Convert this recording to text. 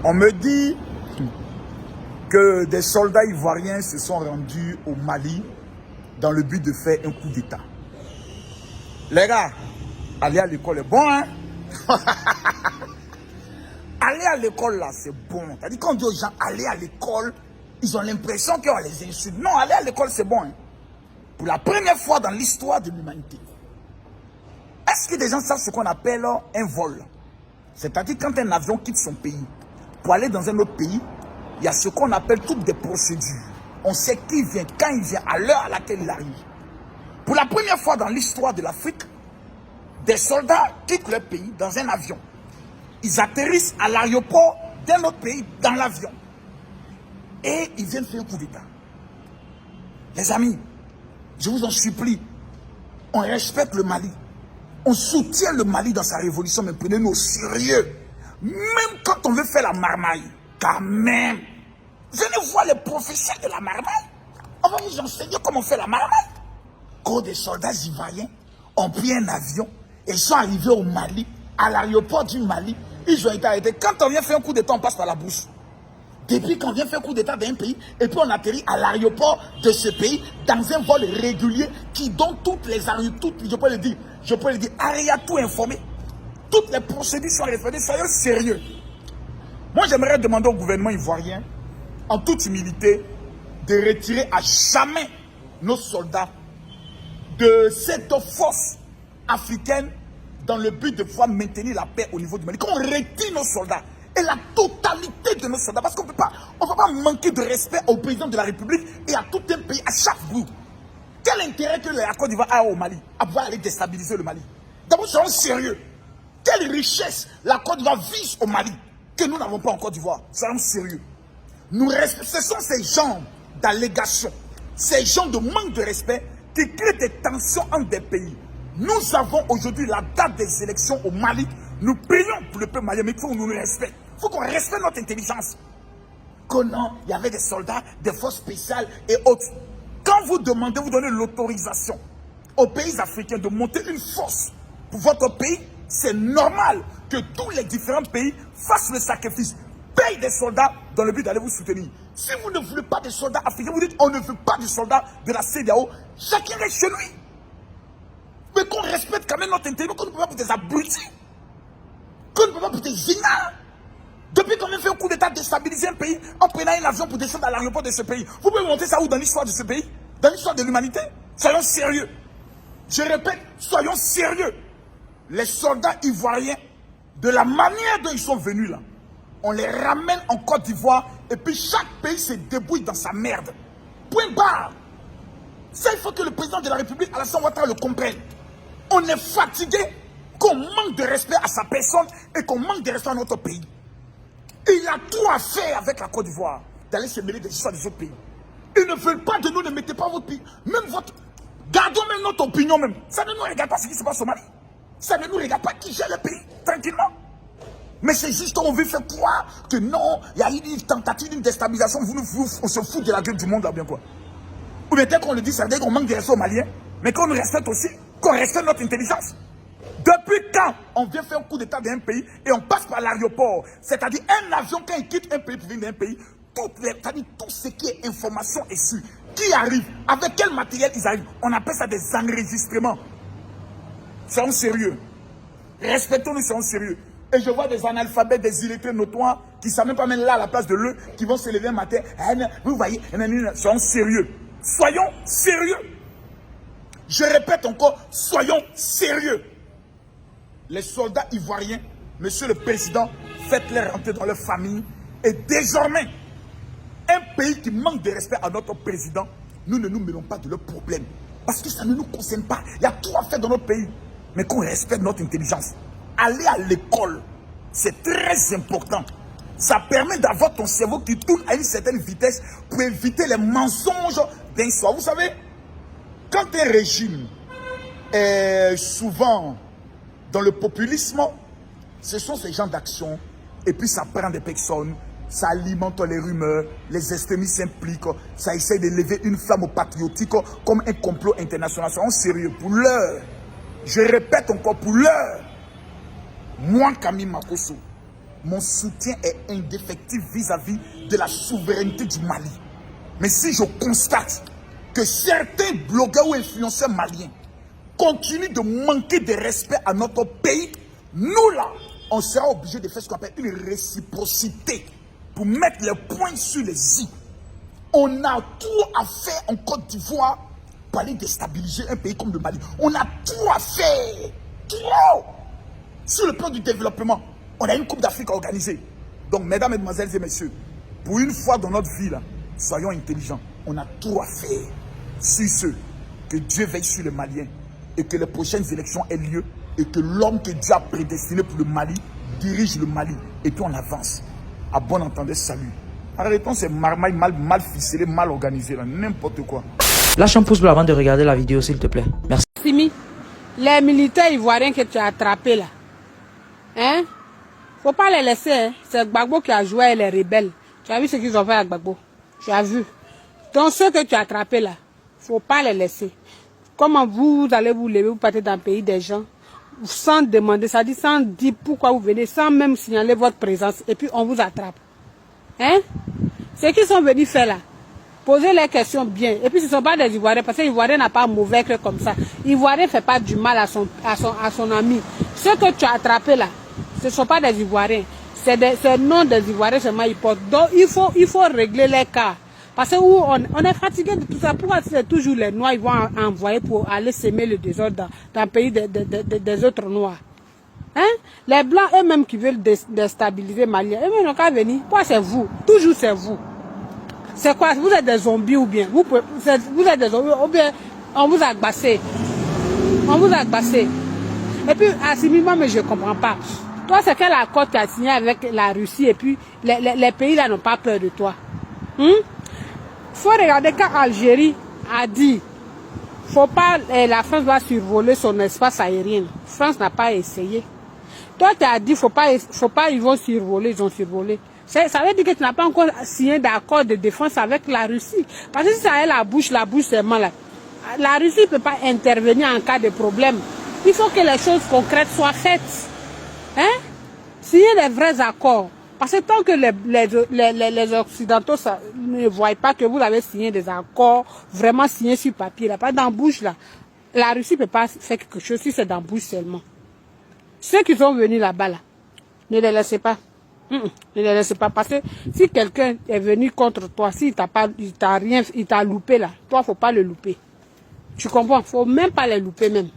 On me dit que des soldats ivoiriens se sont rendus au Mali dans le but de faire un coup d'État. Les gars, aller à l'école est bon, hein? Aller à l'école là, c'est bon. C'est-à-dire quand on dit aux gens aller à l'école, ils ont l'impression qu'on les insulte. Non, aller à l'école c'est bon, hein? Pour la première fois dans l'histoire de l'humanité. Est-ce que des gens savent ce qu'on appelle un vol? C'est-à-dire quand un avion quitte son pays pour aller dans un autre pays, il y a ce qu'on appelle toutes des procédures. On sait qui vient, quand il vient, à l'heure à laquelle il arrive. Pour la première fois dans l'histoire de l'Afrique, des soldats quittent leur pays dans un avion. Ils atterrissent à l'aéroport d'un autre pays dans l'avion. Et ils viennent faire un coup d'État. Les amis, je vous en supplie, on respecte le Mali. On soutient le Mali dans sa révolution, mais prenez-nous au sérieux. Même quand on veut faire la marmaille, quand même. Venez voir les professeurs de la marmaille. On va vous enseigner comment faire la marmaille. Quand des soldats ivoiriens ont pris un avion et sont arrivés au Mali, à l'aéroport du Mali, ils ont été arrêtés. Quand on vient faire un coup d'État, on passe par la bouche. Depuis qu'on vient faire un coup d'État d'un pays, et puis on atterrit à l'aéroport de ce pays, dans un vol régulier qui donne toutes les je peux le dire, Aria tout informé. Toutes les procédures sont respectées, soyons sérieux. Moi, j'aimerais demander au gouvernement ivoirien, en toute humilité, de retirer à jamais nos soldats de cette force africaine dans le but de pouvoir maintenir la paix au niveau du Mali. Qu'on retire nos soldats et la totalité de nos soldats, parce qu'on ne peut pas manquer de respect au président de la République et à tout un pays, à chaque bout. Quel intérêt que la Côte d'Ivoire a au Mali, à pouvoir aller déstabiliser le Mali? D'abord, soyons sérieux. Quelle richesse la Côte d'Ivoire vise au Mali que nous n'avons pas en Côte d'Ivoire? Soyons sérieux. Ce sont ces gens d'allégation, ces gens de manque de respect qui créent des tensions entre des pays. Nous avons aujourd'hui la date des élections au Mali. Nous prions pour le peuple malien, mais il faut qu'on nous respecte. Il faut qu'on respecte notre intelligence. Que non, il y avait des soldats, des forces spéciales et autres. Quand vous demandez, vous donnez l'autorisation aux pays africains de monter une force pour votre pays, c'est normal que tous les différents pays fassent le sacrifice, payent des soldats dans le but d'aller vous soutenir. Si vous ne voulez pas des soldats africains, vous dites on ne veut pas de soldats de la CEDEAO, chacun reste chez lui. Mais qu'on respecte quand même notre intelligence, qu'on ne peut pas pour des abrutis, qu'on ne peut pas pour des génials. Depuis qu'on a fait un coup d'État déstabiliser un pays en prenant un avion pour descendre à l'aéroport de ce pays, vous pouvez monter ça où dans l'histoire de ce pays? Dans l'histoire de l'humanité? Soyons sérieux. Je répète, soyons sérieux. Les soldats ivoiriens, de la manière dont ils sont venus là, on les ramène en Côte d'Ivoire et puis chaque pays se débrouille dans sa merde. Point barre. Ça, il faut que le président de la République, Alassane Ouattara, le comprenne. On est fatigué qu'on manque de respect à sa personne et qu'on manque de respect à notre pays. Il a tout à faire avec la Côte d'Ivoire, d'aller se mêler des histoires des autres pays. Ils ne veulent pas de nous, ne mettez pas votre pays. Même votre... Gardons même notre opinion même. Ça ne nous regarde pas ce qui se passe au Mali. Ça ne nous regarde pas qui gère le pays, tranquillement. Mais c'est juste qu'on veut faire croire que non, il y a eu une tentative d'une déstabilisation, on se fout de la gueule du monde là, bien quoi. Ou bien dès qu'on le dit, ça veut dire qu'on manque de respect aux Maliens, mais qu'on nous respecte aussi, qu'on respecte notre intelligence. Depuis quand on vient faire un coup d'État d'un pays et on passe par l'aéroport, c'est-à-dire un avion quand il quitte un pays pour venir d'un pays, tout ce qui est information est su. Qui arrive, avec quel matériel ils arrivent, on appelle ça des enregistrements. Soyons sérieux. Respectons-nous, soyons sérieux. Et je vois des analphabètes, des illettrés notoires qui ne savent même pas mettre là à la place de l'eux, qui vont se lever un matin. Vous voyez, soyons sérieux. Soyons sérieux. Je répète encore, soyons sérieux. Les soldats ivoiriens, monsieur le président, faites-les rentrer dans leur famille. Et désormais, un pays qui manque de respect à notre président, nous ne nous mêlons pas de leurs problèmes. Parce que ça ne nous concerne pas. Il y a tout à faire dans notre pays. Mais qu'on respecte notre intelligence. Aller à l'école, c'est très important. Ça permet d'avoir ton cerveau qui tourne à une certaine vitesse pour éviter les mensonges d'un soir. Vous savez, quand un régime est souvent dans le populisme, ce sont ces gens d'action. Et puis ça prend des personnes, ça alimente les rumeurs, les extrémistes s'impliquent, ça essaie de lever une flamme patriotique comme un complot international. Soyons sérieux. Pour l'heure, je répète encore, pour l'heure, moi, Camille Makosso, mon soutien est indéfectible vis-à-vis de la souveraineté du Mali. Mais si je constate que certains blogueurs ou influenceurs maliens continuent de manquer de respect à notre pays, nous là, on sera obligé de faire ce qu'on appelle une réciprocité pour mettre les points sur les i. On a tout à faire en Côte d'Ivoire pour aller déstabiliser un pays comme le Mali. On a tout à faire. Trop. Sur le plan du développement, on a une Coupe d'Afrique organisée. Donc, mesdames, mesdemoiselles et messieurs, pour une fois dans notre vie, là, soyons intelligents. On a tout à faire. Sur ce, que Dieu veille sur les Maliens et que les prochaines élections aient lieu et que l'homme que Dieu a prédestiné pour le Mali dirige le Mali. Et puis on avance. À bon entendeur, salut. Arrêtons ces marmailles mal ficelées, mal organisées, n'importe quoi. Lâche un pouce bleu avant de regarder la vidéo, s'il te plaît. Merci. Simi, les militaires ivoiriens que tu as attrapés là, hein? Faut pas les laisser, hein? C'est Gbagbo qui a joué avec les rebelles. Tu as vu ce qu'ils ont fait à Gbagbo? Tu as vu? Donc ceux que tu as attrapés là, faut pas les laisser. Comment vous allez vous lever, vous partez dans le pays des gens, sans demander, ça dit sans dire pourquoi vous venez, sans même signaler votre présence, et puis on vous attrape. Hein? Ce qu'ils sont venus faire là, poser les questions bien. Et puis ce ne sont pas des Ivoiriens, parce que l'Ivoirien n'a pas mauvais cœur comme ça. L'Ivoirien ne fait pas du mal à son ami. Ceux que tu as attrapés là, ce ne sont pas des Ivoiriens. C'est non des Ivoiriens seulement ils portent. Donc il faut régler les cas. Parce que on est fatigué de tout ça. Pourquoi c'est toujours les Noirs ils vont envoyer pour aller s'aimer le désordre dans le pays des autres Noirs? Hein? Les Blancs eux-mêmes qui veulent déstabiliser Mali, eux-mêmes n'ont qu'à venir. Pourquoi c'est vous? Toujours c'est vous. C'est quoi? Vous êtes des zombies ou bien? Vous êtes des zombies ou bien on vous a agbassé? On vous a agbassé. Et puis, Assimi, moi, mais je ne comprends pas. Toi, c'est quel accord tu as signé avec la Russie et puis les pays là n'ont pas peur de toi? Faut regarder quand Algérie a dit faut pas, la France doit survoler son espace aérien. France n'a pas essayé. Toi, tu as dit faut pas, ils vont survoler, ils ont survolé. Ça veut dire que tu n'as pas encore signé d'accord de défense avec la Russie. Parce que si ça est la bouche c'est mal. La Russie ne peut pas intervenir en cas de problème. Il faut que les choses concrètes soient faites. Hein? Signer des vrais accords. Parce que tant que les Occidentaux ne voient pas que vous avez signé des accords, vraiment signés sur papier, là, pas dans la bouche, là, la Russie ne peut pas faire quelque chose si c'est dans la bouche seulement. Ceux qui sont venus là-bas, là, ne les laissez pas. Ne les laissez pas. Parce que si quelqu'un est venu contre toi, s'il t'a loupé là, toi, il ne faut pas le louper. Tu comprends? Il ne faut même pas les louper même.